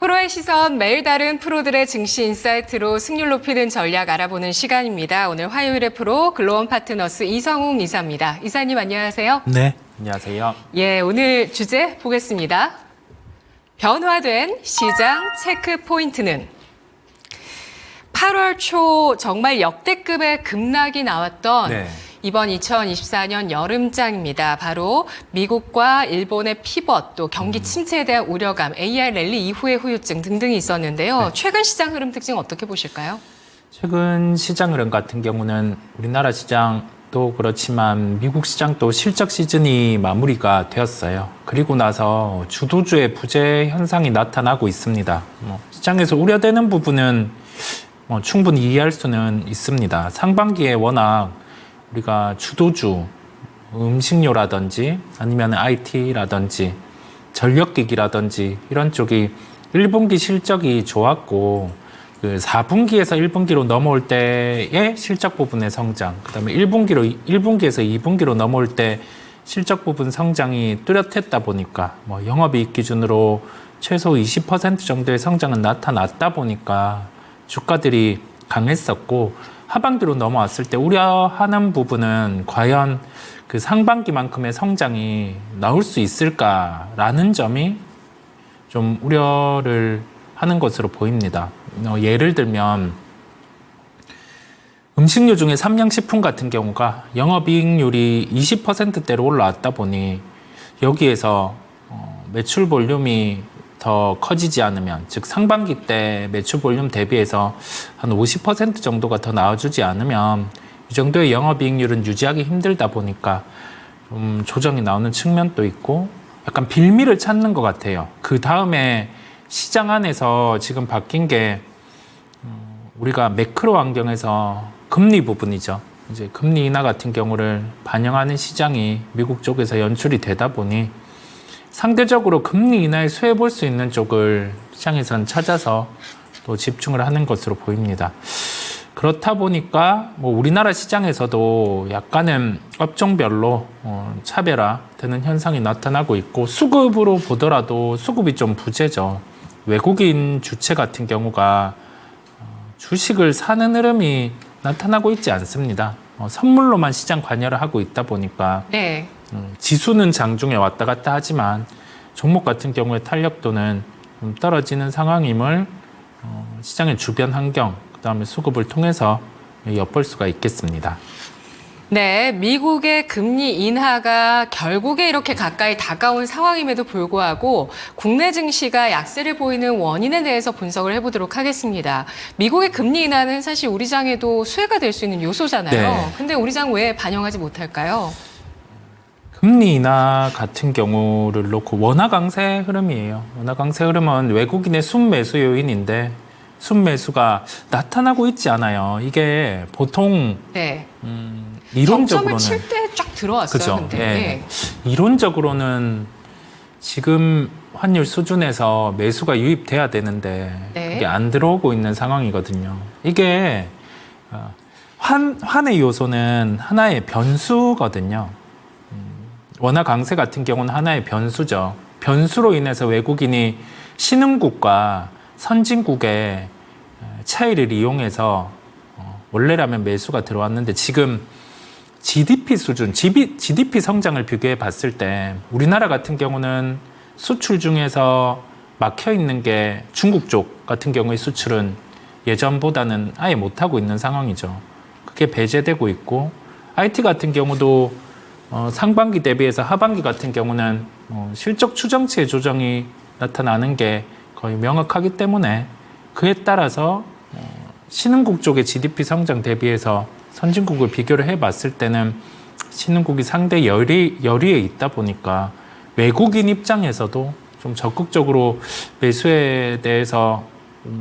프로의 시선, 매일 다른 프로들의 증시 인사이트로 승률 높이는 전략 알아보는 시간입니다. 오늘 화요일의 프로 글로원 파트너스 이성웅 이사입니다. 이사님 안녕하세요. 네, 안녕하세요. 예, 오늘 주제 보겠습니다. 변화된 시장 체크 포인트는 8월 초 정말 역대급의 급락이 나왔던 네. 이번 2024년 여름장입니다. 바로 미국과 일본의 피벗, 또 경기 침체에 대한 우려감, AI 랠리 이후의 후유증 등등이 있었는데요. 네. 최근 시장 흐름 특징 어떻게 보실까요? 최근 시장 흐름 같은 경우는 우리나라 시장도 그렇지만 미국 시장도 실적 시즌이 마무리가 되었어요. 그리고 나서 주도주의 부재 현상이 나타나고 있습니다. 시장에서 우려되는 부분은 충분히 이해할 수는 있습니다. 상반기에 워낙 우리가 주도주, 음식료라든지 아니면 IT라든지 전력기기라든지 이런 쪽이 1분기 실적이 좋았고 그 4분기에서 1분기로 넘어올 때의 실적 부분의 성장, 그다음에 1분기에서 2분기로 넘어올 때 실적 부분 성장이 뚜렷했다 보니까 영업이익 기준으로 최소 20% 정도의 성장은 나타났다 보니까 주가들이 강했었고 하반기로 넘어왔을 때 우려하는 부분은 과연 그 상반기만큼의 성장이 나올 수 있을까라는 점이 좀 우려를 하는 것으로 보입니다. 예를 들면 음식료 중에 삼양식품 같은 경우가 영업이익률이 20%대로 올라왔다 보니 여기에서 매출 볼륨이 더 커지지 않으면, 즉 상반기 때 매출 볼륨 대비해서 한 50% 정도가 더 나와주지 않으면 이 정도의 영업이익률은 유지하기 힘들다 보니까 좀 조정이 나오는 측면도 있고 약간 빌미를 찾는 것 같아요. 그 다음에 시장 안에서 지금 바뀐 게 우리가 매크로 환경에서 금리 부분이죠. 이제 금리 인하 같은 경우를 반영하는 시장이 미국 쪽에서 연출이 되다 보니 상대적으로 금리 인하에 수혜 볼 수 있는 쪽을 시장에선 찾아서 또 집중을 하는 것으로 보입니다. 그렇다 보니까 우리나라 시장에서도 약간은 업종별로 차별화되는 현상이 나타나고 있고, 수급으로 보더라도 수급이 좀 부재죠. 외국인 주체 같은 경우가 주식을 사는 흐름이 나타나고 있지 않습니다. 선물로만 시장 관여를 하고 있다 보니까 네. 지수는 장중에 왔다 갔다 하지만 종목 같은 경우에 탄력도는 좀 떨어지는 상황임을 시장의 주변 환경, 그다음에 수급을 통해서 엿볼 수가 있겠습니다. 네, 미국의 금리 인하가 결국에 이렇게 가까이 다가온 상황임에도 불구하고 국내 증시가 약세를 보이는 원인에 대해서 분석을 해보도록 하겠습니다. 미국의 금리 인하는 사실 우리 장에도 수혜가 될 수 있는 요소잖아요. 네. 근데 우리 장 왜 반영하지 못할까요? 금리 인하 같은 경우를 놓고 원화 강세 흐름이에요. 원화 강세 흐름은 외국인의 순매수 요인인데 순매수가 나타나고 있지 않아요. 이게 보통 네. 이론적으로는 점을 칠 때 쫙 들어왔어요. 그죠? 근데. 네. 이론적으로는 지금 환율 수준에서 매수가 유입돼야 되는데 네. 그게 안 들어오고 있는 상황이거든요. 이게 환의 요소는 하나의 변수거든요. 원화 강세 같은 경우는 하나의 변수죠. 변수로 인해서 외국인이 신흥국과 선진국의 차이를 이용해서 원래라면 매수가 들어왔는데 지금 GDP 수준, GDP 성장을 비교해 봤을 때 우리나라 같은 경우는 수출 중에서 막혀 있는 게 중국 쪽 같은 경우의 수출은 예전보다는 아예 못하고 있는 상황이죠. 그게 배제되고 있고, IT 같은 경우도 상반기 대비해서 하반기 같은 경우는 실적 추정치의 조정이 나타나는 게 거의 명확하기 때문에 그에 따라서 신흥국 쪽의 GDP 성장 대비해서 선진국을 비교를 해봤을 때는 신흥국이 상대 열의에 있다 보니까 외국인 입장에서도 좀 적극적으로 매수에 대해서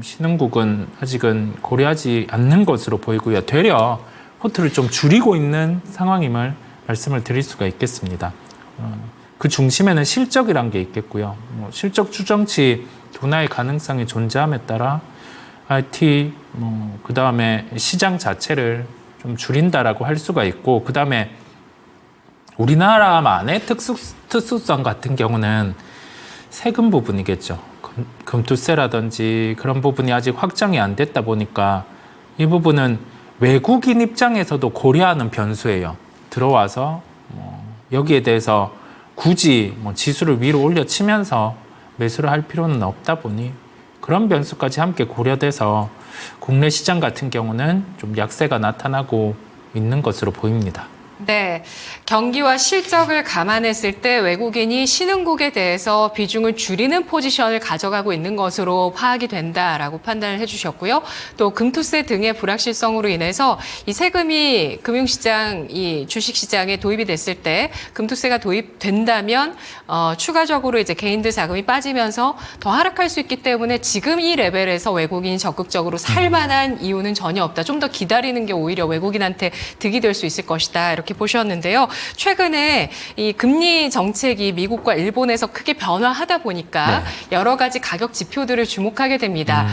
신흥국은 아직은 고려하지 않는 것으로 보이고요. 되려 호투를 좀 줄이고 있는 상황임을 말씀을 드릴 수가 있겠습니다. 그 중심에는 실적이란 게 있겠고요. 실적 추정치 둔화의 가능성이 존재함에 따라 IT, 그 다음에 시장 자체를 좀 줄인다라고 할 수가 있고, 그 다음에 우리나라만의 특수성 같은 경우는 세금 부분이겠죠. 금투세라든지 그런 부분이 아직 확정이 안 됐다 보니까 이 부분은 외국인 입장에서도 고려하는 변수예요. 들어와서 여기에 대해서 굳이 지수를 위로 올려치면서 매수를 할 필요는 없다 보니 그런 변수까지 함께 고려돼서 국내 시장 같은 경우는 좀 약세가 나타나고 있는 것으로 보입니다. 네, 경기와 실적을 감안했을 때 외국인이 신흥국에 대해서 비중을 줄이는 포지션을 가져가고 있는 것으로 파악이 된다라고 판단을 해주셨고요. 또 금투세 등의 불확실성으로 인해서 이 세금이 금융시장, 이 주식시장에 도입이 됐을 때 금투세가 도입된다면 추가적으로 이제 개인들 자금이 빠지면서 더 하락할 수 있기 때문에 지금 이 레벨에서 외국인이 적극적으로 살 만한 이유는 전혀 없다. 좀 더 기다리는 게 오히려 외국인한테 득이 될 수 있을 것이다. 이렇게 보셨는데요. 최근에 이 금리 정책이 미국과 일본에서 크게 변화하다 보니까 여러 가지 가격 지표들을 주목하게 됩니다.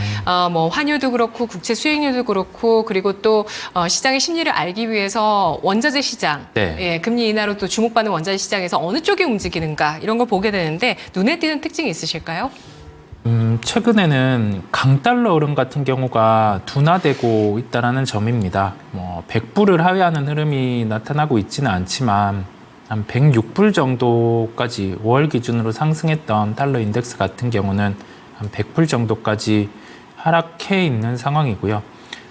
뭐 환율도 그렇고 국채 수익률도 그렇고 그리고 또 시장의 심리를 알기 위해서 원자재 시장, 예, 금리 인하로 또 주목받는 원자재 시장에서 어느 쪽이 움직이는가 이런 걸 보게 되는데 눈에 띄는 특징이 있으실까요? 최근에는 강달러 흐름 같은 경우가 둔화되고 있다는 점입니다. 100불을 하회하는 흐름이 나타나고 있지는 않지만 한 106불 정도까지 5월 기준으로 상승했던 달러 인덱스 같은 경우는 한 100불 정도까지 하락해 있는 상황이고요.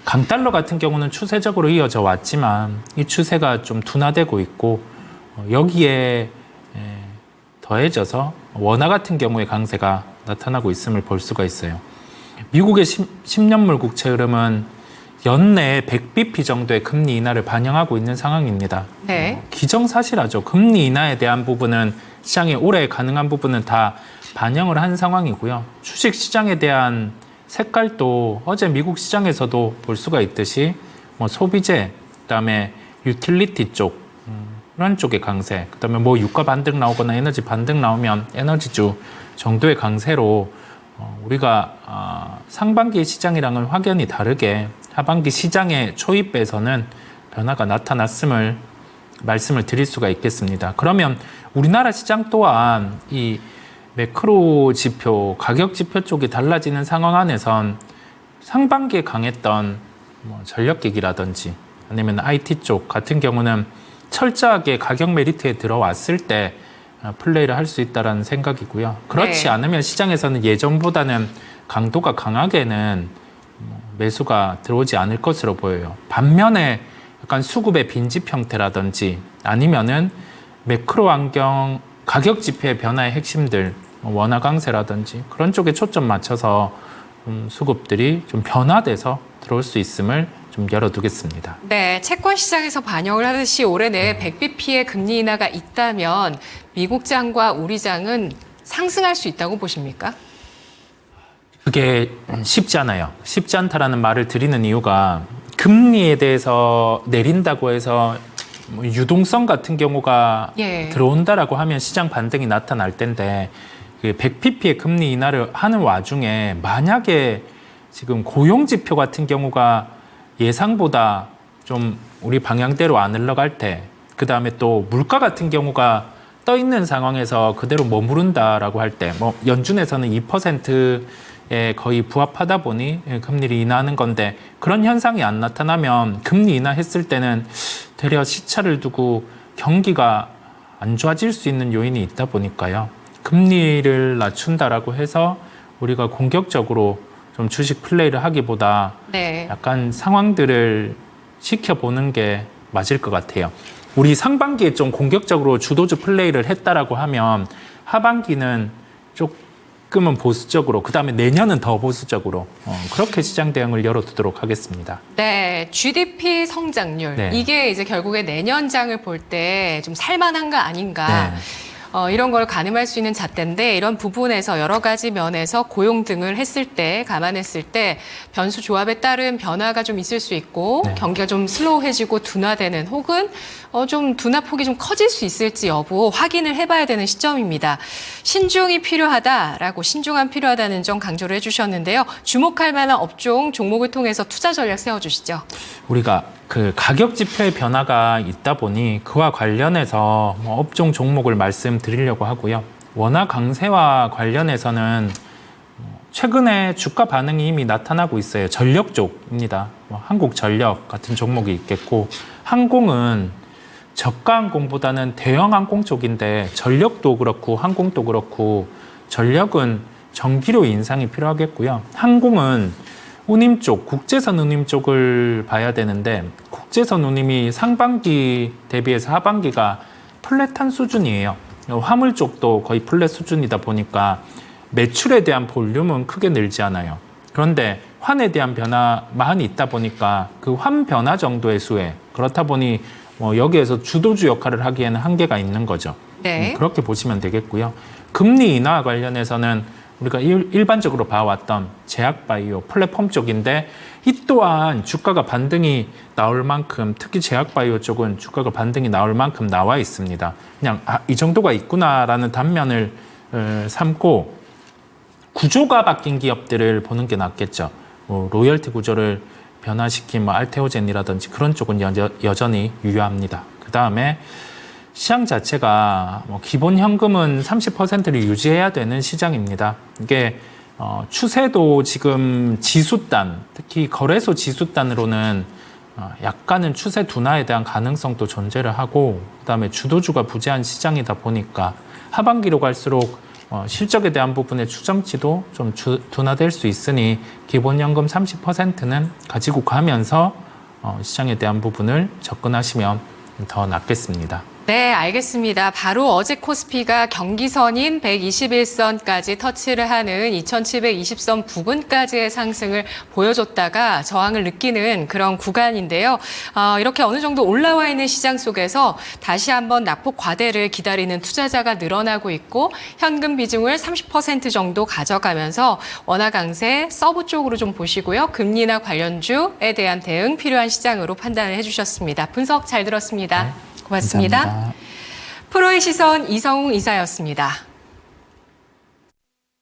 강달러 같은 경우는 추세적으로 이어져 왔지만 이 추세가 좀 둔화되고 있고 여기에 더해져서 원화 같은 경우의 강세가 나타나고 있음을 볼 수가 있어요. 미국의 10년물 국채 흐름은 연내에 100bp 정도의 금리 인하를 반영하고 있는 상황입니다. 네. 기정사실하죠. 금리 인하에 대한 부분은 시장에 올해 가능한 부분은 다 반영을 한 상황이고요. 주식시장에 대한 색깔도 어제 미국 시장에서도 볼 수가 있듯이 소비재, 그다음에 유틸리티 쪽 그런 쪽의 강세, 그다음에 유가 반등 나오거나 에너지 반등 나오면 에너지주 정도의 강세로 우리가 상반기 시장이랑은 확연히 다르게 하반기 시장의 초입에서는 변화가 나타났음을 말씀을 드릴 수가 있겠습니다. 그러면 우리나라 시장 또한 이 매크로 지표, 가격 지표 쪽이 달라지는 상황 안에선 상반기에 강했던 전력기기라든지 아니면 IT 쪽 같은 경우는 철저하게 가격 메리트에 들어왔을 때 플레이를 할 수 있다는 생각이고요. 그렇지 않으면 시장에서는 예전보다는 강도가 강하게는 매수가 들어오지 않을 것으로 보여요. 반면에 약간 수급의 빈집 형태라든지 아니면은 매크로 환경 가격 지표의 변화의 핵심들 원화 강세라든지 그런 쪽에 초점 맞춰서 수급들이 좀 변화돼서 들어올 수 있음을 좀 열어두겠습니다. 네, 채권 시장에서 반영을 하듯이 올해 내에 100bp의 금리 인하가 있다면 미국 장과 우리 장은 상승할 수 있다고 보십니까? 그게 쉽지 않아요. 쉽지 않다라는 말을 드리는 이유가 금리에 대해서 내린다고 해서 유동성 같은 경우가 들어온다라고 하면 시장 반등이 나타날 텐데 100pp의 금리 인하를 하는 와중에 만약에 지금 고용 지표 같은 경우가 예상보다 좀 우리 방향대로 안 흘러갈 때, 그 다음에 또 물가 같은 경우가 떠 있는 상황에서 그대로 머무른다라고 할 때, 연준에서는 2%에 거의 부합하다 보니 금리를 인하하는 건데 그런 현상이 안 나타나면 금리 인하했을 때는 되려 시차를 두고 경기가 안 좋아질 수 있는 요인이 있다 보니까요. 금리를 낮춘다라고 해서 우리가 공격적으로 좀 주식 플레이를 하기보다 약간 상황들을 지켜보는 게 맞을 것 같아요. 우리 상반기에 좀 공격적으로 주도주 플레이를 했다라고 하면 하반기는 조금은 보수적으로, 그 다음에 내년은 더 보수적으로 그렇게 시장 대응을 열어두도록 하겠습니다. 네, GDP 성장률 이게 이제 결국에 내년장을 볼 때 좀 살만한가 아닌가. 이런 걸 가늠할 수 있는 잣대인데 이런 부분에서 여러 가지 면에서 고용 등을 했을 때 감안했을 때 변수 조합에 따른 변화가 좀 있을 수 있고 경기가 좀 슬로우해지고 둔화되는 혹은 좀 둔화폭이 좀 커질 수 있을지 여부 확인을 해봐야 되는 시점입니다. 신중이 필요하다라고 신중함 필요하다는 점 강조를 해주셨는데요. 주목할 만한 업종 종목을 통해서 투자 전략 세워주시죠. 우리가 그 가격 지표의 변화가 있다 보니 그와 관련해서 업종 종목을 말씀드리려고 하고요. 원화 강세와 관련해서는 최근에 주가 반응이 이미 나타나고 있어요. 전력 쪽입니다. 뭐 한국전력 같은 종목이 있겠고, 항공은 저가 항공보다는 대형 항공 쪽인데 전력도 그렇고 항공도 그렇고 전력은 전기료 인상이 필요하겠고요. 항공은 운임 쪽, 국제선 운임 쪽을 봐야 되는데 국제선 운임이 상반기 대비해서 하반기가 플랫한 수준이에요. 화물 쪽도 거의 플랫 수준이다 보니까 매출에 대한 볼륨은 크게 늘지 않아요. 그런데 환에 대한 변화만 있다 보니까 그 환 변화 정도의 수에, 그렇다 보니 여기에서 주도주 역할을 하기에는 한계가 있는 거죠. 네. 그렇게 보시면 되겠고요. 금리 인하 관련해서는 우리가 일반적으로 봐왔던 제약바이오 플랫폼 쪽인데, 이 또한 주가가 반등이 나올 만큼, 특히 제약바이오 쪽은 주가가 반등이 나올 만큼 나와 있습니다. 그냥 이 정도가 있구나라는 단면을 삼고 구조가 바뀐 기업들을 보는 게 낫겠죠. 로열티 구조를 변화시킨 알테오젠이라든지 그런 쪽은 여전히 유효합니다. 그 다음에 시장 자체가 기본 현금은 30%를 유지해야 되는 시장입니다. 이게 추세도 지금 지수단, 특히 거래소 지수단으로는 약간은 추세 둔화에 대한 가능성도 존재를 하고, 그다음에 주도주가 부재한 시장이다 보니까 하반기로 갈수록 실적에 대한 부분의 추정치도 좀 둔화될 수 있으니 기본 현금 30%는 가지고 가면서 시장에 대한 부분을 접근하시면 더 낫겠습니다. 네, 알겠습니다. 바로 어제 코스피가 경기선인 121선까지 터치를 하는 2720선 부근까지의 상승을 보여줬다가 저항을 느끼는 그런 구간인데요. 이렇게 어느 정도 올라와 있는 시장 속에서 다시 한번 낙폭 과대를 기다리는 투자자가 늘어나고 있고, 현금 비중을 30% 정도 가져가면서 원화 강세 서브 쪽으로 좀 보시고요. 금리나 관련주에 대한 대응 필요한 시장으로 판단을 해주셨습니다. 분석 잘 들었습니다. 네. 고맙습니다. 감사합니다. 프로의 시선 이성웅 이사였습니다.